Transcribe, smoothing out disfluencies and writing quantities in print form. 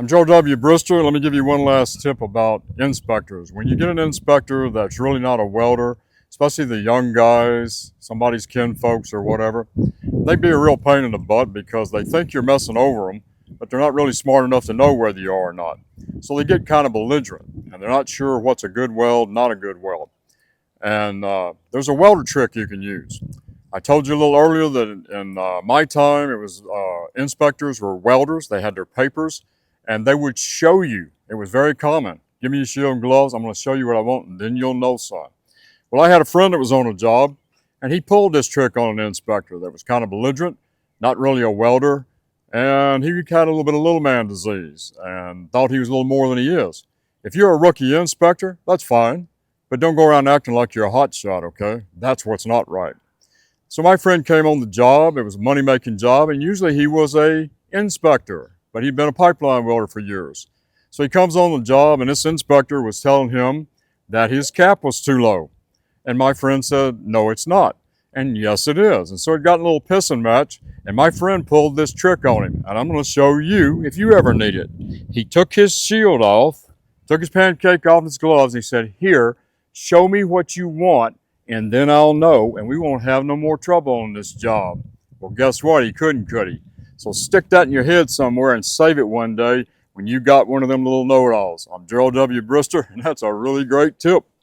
I'm Joe W. Brister. Let me give you one last tip about inspectors. When you get an inspector that's really not a welder, especially the young guys, somebody's kin folks or whatever, they be a real pain in the butt because they think you're messing over them, but they're not really smart enough to know whether you are or not. So they get kind of belligerent and they're not sure what's a good weld, not a good weld. And there's a welder trick you can use. I told you a little earlier that in my time, it was inspectors were welders. They had their papers, and they would show you. It was very common. Give me your shield and gloves. I'm going to show you what I want, and then you'll know, son. Well, I had a friend that was on a job, and he pulled this trick on an inspector that was kind of belligerent, not really a welder, and he had a little bit of little man disease and thought he was a little more than he is. If you're a rookie inspector, that's fine, but don't go around acting like you're a hot shot, okay? That's what's not right. So my friend came on the job. It was a money-making job, and usually he was a inspector, but he'd been a pipeline welder for years. So he comes on the job, and this inspector was telling him that his cap was too low. And my friend said, no, it's not. And yes, it is. And so it got a little pissing match, and my friend pulled this trick on him. And I'm going to show you if you ever need it. He took his shield off, took his pancake off his gloves, and he said, here, show me what you want, and then I'll know, and we won't have no more trouble on this job. Well, guess what? He couldn't, could he? So stick that in your head somewhere and save it one day when you got one of them little know-it-alls. I'm Gerald W. Brister, and that's a really great tip.